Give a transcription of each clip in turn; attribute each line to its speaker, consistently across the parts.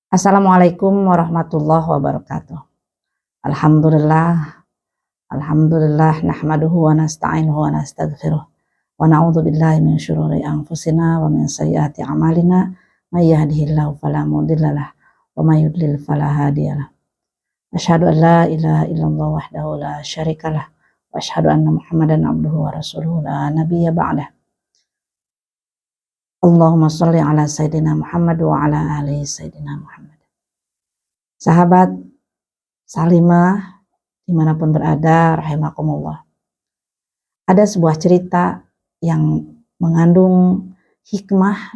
Speaker 1: Assalamualaikum warahmatullahi wabarakatuh. Alhamdulillah, alhamdulillah nahmaduhu wa nasta'inuhu wa nastaghfiruh. Wa na'udzu billahi min syururi anfusina wa min sayyiati a'malina. May yahdihillahu fala mudhillalah wa may yudlil fala hadiyalah. Asyhadu an la ilaha illallah wahdahu la syarikalah wa asyhadu anna Muhammadan abduhu wa rasuluhu la nabiyya ba'dah. Allahumma shalli ala sayyidina Muhammad wa ala ali sayyidina Muhammad. Sahabat Salimah dimanapun berada, rahimakumullah. Ada sebuah cerita yang mengandung hikmah,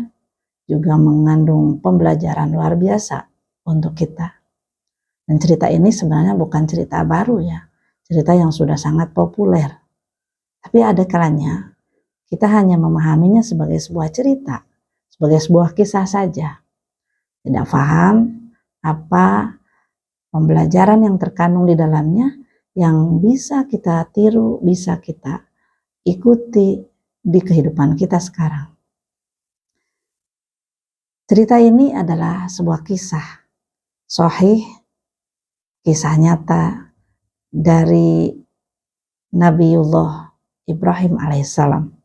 Speaker 1: juga mengandung pembelajaran luar biasa untuk kita. Dan cerita ini sebenarnya bukan cerita baru ya, cerita yang sudah sangat populer. Tapi ada kalanya kita hanya memahaminya sebagai sebuah cerita, sebagai sebuah kisah saja. Tidak paham apa pembelajaran yang terkandung di dalamnya yang bisa kita tiru, bisa kita ikuti di kehidupan kita sekarang. Cerita ini adalah sebuah kisah sahih, kisah nyata dari Nabiullah Ibrahim alaihissalam.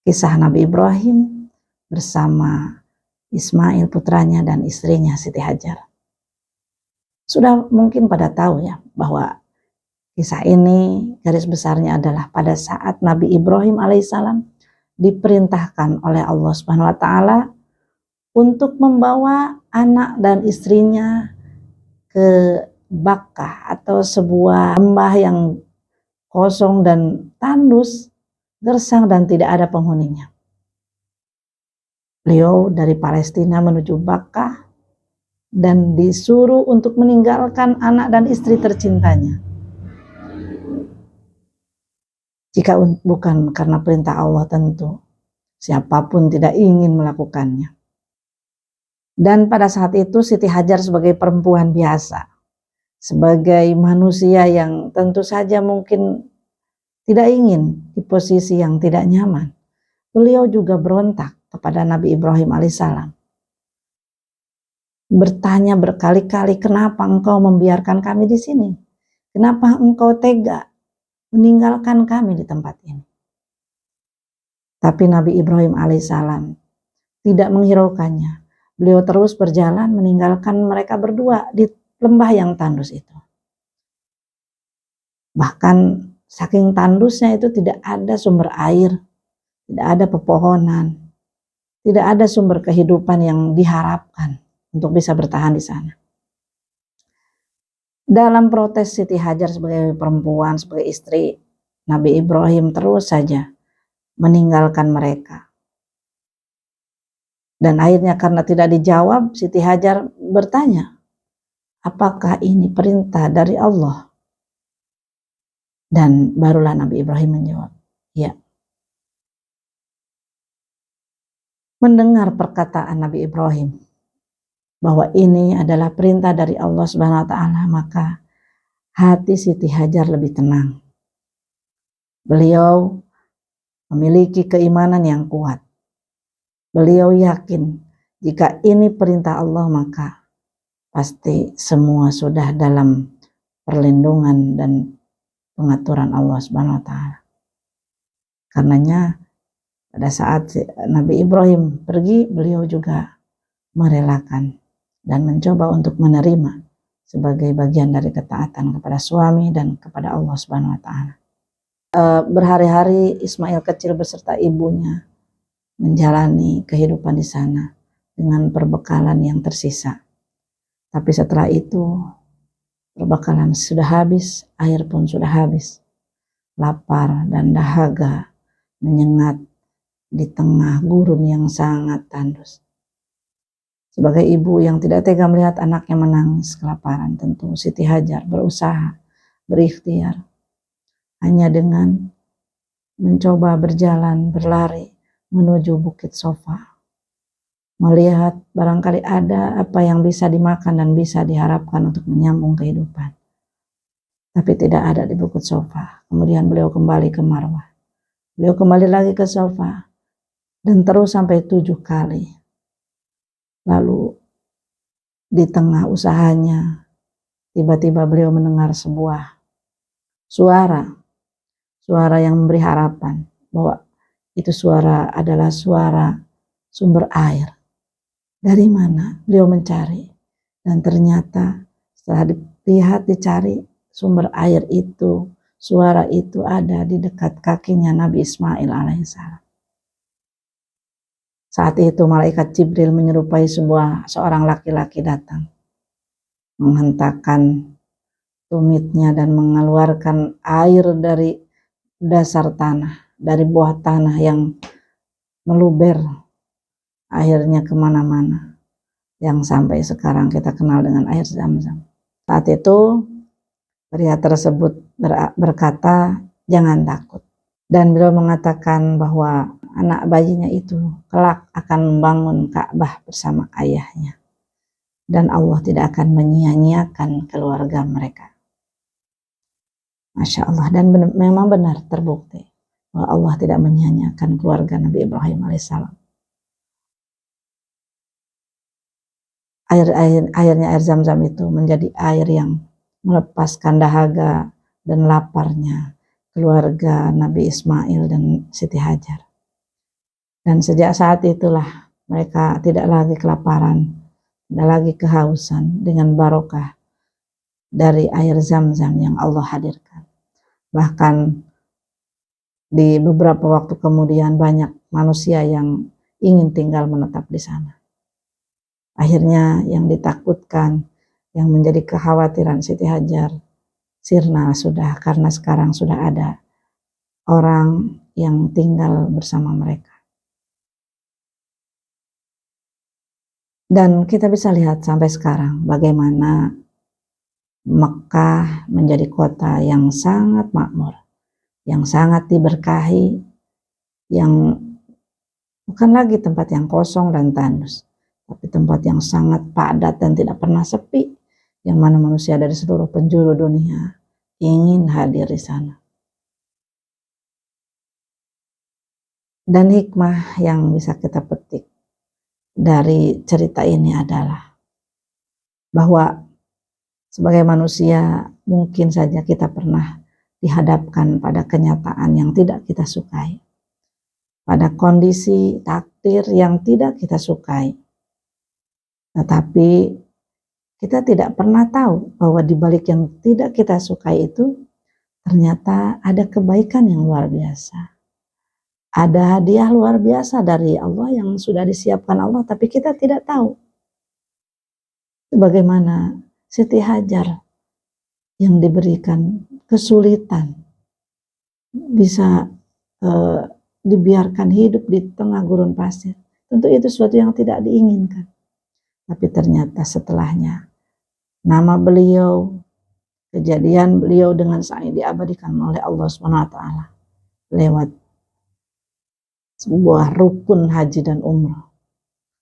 Speaker 1: Kisah Nabi Ibrahim bersama Ismail putranya dan istrinya Siti Hajar. Sudah mungkin pada tahu ya bahwa kisah ini garis besarnya adalah pada saat Nabi Ibrahim alaihissalam diperintahkan oleh Allah Subhanahu wa taala untuk membawa anak dan istrinya ke Bakkah atau sebuah lembah yang kosong dan tandus, gersang dan tidak ada penghuninya. Beliau dari Palestina menuju Bakkah dan disuruh untuk meninggalkan anak dan istri tercintanya. Jika bukan karena perintah Allah tentu siapapun tidak ingin melakukannya. Dan pada saat itu Siti Hajar sebagai perempuan biasa, sebagai manusia yang tentu saja mungkin tidak ingin di posisi yang tidak nyaman, beliau juga berontak kepada Nabi Ibrahim alaihissalam. Bertanya berkali-kali, kenapa engkau membiarkan kami di sini? Kenapa engkau tega meninggalkan kami di tempat ini? Tapi Nabi Ibrahim alaihissalam tidak menghiraukannya. Beliau terus berjalan meninggalkan mereka berdua di lembah yang tandus itu. Bahkan saking tandusnya itu tidak ada sumber air, tidak ada pepohonan, tidak ada sumber kehidupan yang diharapkan untuk bisa bertahan di sana. Dalam protes Siti Hajar sebagai perempuan, sebagai istri, Nabi Ibrahim terus saja meninggalkan mereka. Dan akhirnya karena tidak dijawab, Siti Hajar bertanya, apakah ini perintah dari Allah? Dan barulah Nabi Ibrahim menjawab, ya. Mendengar perkataan Nabi Ibrahim bahwa ini adalah perintah dari Allah Subhanahu wa taala, maka hati Siti Hajar lebih tenang. Beliau memiliki keimanan yang kuat. Beliau yakin jika ini perintah Allah maka pasti semua sudah dalam perlindungan dan pengaturan Allah Subhanahu wa taala. Karenanya pada saat Nabi Ibrahim pergi, beliau juga merelakan dan mencoba untuk menerima sebagai bagian dari ketaatan kepada suami dan kepada Allah Subhanahu wa taala. Berhari-hari Ismail kecil beserta ibunya menjalani kehidupan di sana dengan perbekalan yang tersisa. Tapi setelah itu perbekalan sudah habis, air pun sudah habis. Lapar dan dahaga menyengat di tengah gurun yang sangat tandus. Sebagai ibu yang tidak tega melihat anaknya menangis kelaparan, tentu Siti Hajar berusaha, berikhtiar, hanya dengan mencoba berjalan, berlari menuju Bukit Sofa. Melihat barangkali ada apa yang bisa dimakan dan bisa diharapkan untuk menyambung kehidupan. Tapi tidak ada di Bukit Sofa. Kemudian beliau kembali ke Marwah. Beliau kembali lagi ke Sofa. Dan terus sampai 7 kali. Lalu di tengah usahanya tiba-tiba beliau mendengar sebuah suara yang memberi harapan bahwa itu suara adalah suara sumber air. Dari mana? Beliau mencari, dan ternyata setelah dilihat, dicari, sumber air itu, suara itu ada di dekat kakinya Nabi Ismail alaihissalam. Saat itu malaikat Jibril menyerupai seorang laki-laki datang, menghentakkan tumitnya dan mengeluarkan air dari dasar tanah, dari bawah tanah yang meluber airnya kemana-mana, yang sampai sekarang kita kenal dengan air Zam-Zam. Saat itu pria tersebut berkata, jangan takut. Dan beliau mengatakan bahwa anak bayinya itu kelak akan membangun Ka'bah bersama ayahnya. Dan Allah tidak akan menyia-nyiakan keluarga mereka. Masya Allah. Dan memang benar terbukti bahwa Allah tidak menyia-nyiakan keluarga Nabi Ibrahim alaihissalam. Airnya air Zam-Zam itu menjadi air yang melepaskan dahaga dan laparnya keluarga Nabi Ismail dan Siti Hajar. Dan sejak saat itulah mereka tidak lagi kelaparan, tidak lagi kehausan dengan barokah dari air Zam-Zam yang Allah hadirkan. Bahkan di beberapa waktu kemudian banyak manusia yang ingin tinggal menetap di sana. Akhirnya yang ditakutkan, yang menjadi kekhawatiran Siti Hajar sirna sudah, karena sekarang sudah ada orang yang tinggal bersama mereka. Dan kita bisa lihat sampai sekarang bagaimana Mekkah menjadi kota yang sangat makmur, yang sangat diberkahi, yang bukan lagi tempat yang kosong dan tandus, tapi tempat yang sangat padat dan tidak pernah sepi, yang mana manusia dari seluruh penjuru dunia ingin hadir di sana. Dan hikmah yang bisa kita petik dari cerita ini adalah bahwa sebagai manusia mungkin saja kita pernah dihadapkan pada kenyataan yang tidak kita sukai, pada kondisi takdir yang tidak kita sukai. Tetapi kita tidak pernah tahu bahwa di balik yang tidak kita sukai itu ternyata ada kebaikan yang luar biasa. Ada hadiah luar biasa dari Allah yang sudah disiapkan Allah, tapi kita tidak tahu. Bagaimana Siti Hajar yang diberikan kesulitan bisa dibiarkan hidup di tengah gurun pasir. Tentu itu sesuatu yang tidak diinginkan. Tapi ternyata setelahnya nama beliau, kejadian beliau dengan sa'i diabadikan oleh Allah SWT lewat sebuah rukun haji dan umrah.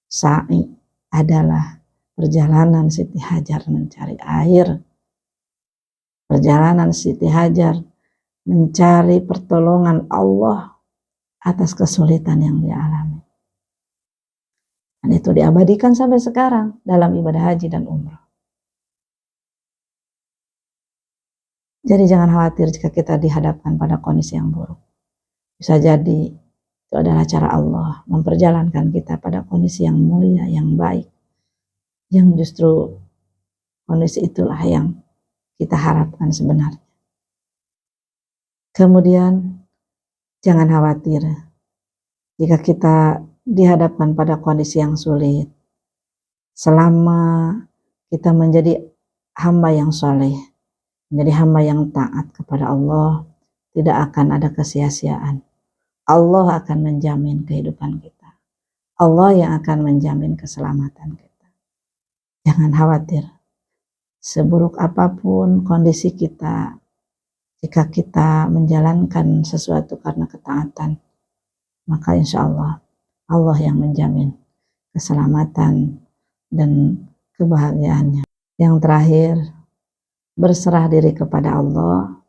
Speaker 1: Sa'i adalah perjalanan Siti Hajar mencari air. Perjalanan Siti Hajar mencari pertolongan Allah atas kesulitan yang dia alami. Dan itu diabadikan sampai sekarang dalam ibadah haji dan umrah. Jadi jangan khawatir jika kita dihadapkan pada kondisi yang buruk. Bisa jadi itu adalah cara Allah memperjalankan kita pada kondisi yang mulia, yang baik. Yang justru kondisi itulah yang kita harapkan sebenarnya. Kemudian jangan khawatir jika kita dihadapkan pada kondisi yang sulit. Selama kita menjadi hamba yang soleh, menjadi hamba yang taat kepada Allah, tidak akan ada kesia-siaan. Allah akan menjamin kehidupan kita. Allah yang akan menjamin keselamatan kita. Jangan khawatir. Seburuk apapun kondisi kita, jika kita menjalankan sesuatu karena ketaatan, maka insya Allah, Allah yang menjamin keselamatan dan kebahagiaannya. Yang terakhir, berserah diri kepada Allah,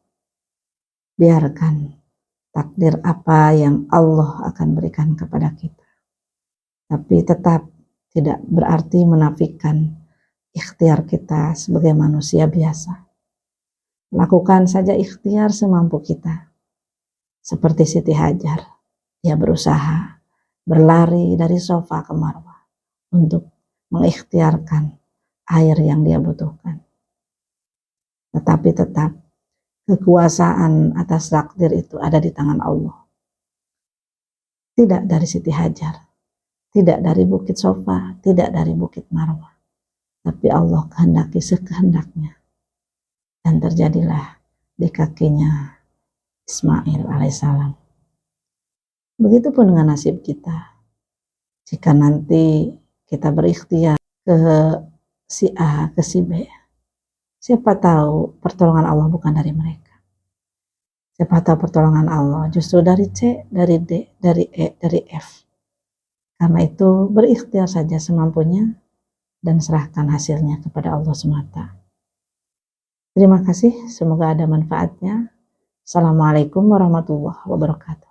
Speaker 1: biarkan takdir apa yang Allah akan berikan kepada kita. Tapi tetap tidak berarti menafikan ikhtiar kita sebagai manusia biasa. Lakukan saja ikhtiar semampu kita. Seperti Siti Hajar, dia berusaha berlari dari sofa ke Marwah untuk mengikhtiarkan air yang dia butuhkan. Tetapi tetap kekuasaan atas takdir itu ada di tangan Allah. Tidak dari Siti Hajar, tidak dari Bukit Sofa, tidak dari Bukit Marwah. Tapi Allah kehendaki sekehendaknya. Dan terjadilah di kakinya Ismail alaihissalam. Begitupun dengan nasib kita. Jika nanti kita berikhtiar ke si A, ke si B, siapa tahu pertolongan Allah bukan dari mereka. Siapa tahu pertolongan Allah justru dari C, dari D, dari E, dari F. Karena itu berikhtiar saja semampunya dan serahkan hasilnya kepada Allah semata. Terima kasih, semoga ada manfaatnya. Assalamualaikum warahmatullahi wabarakatuh.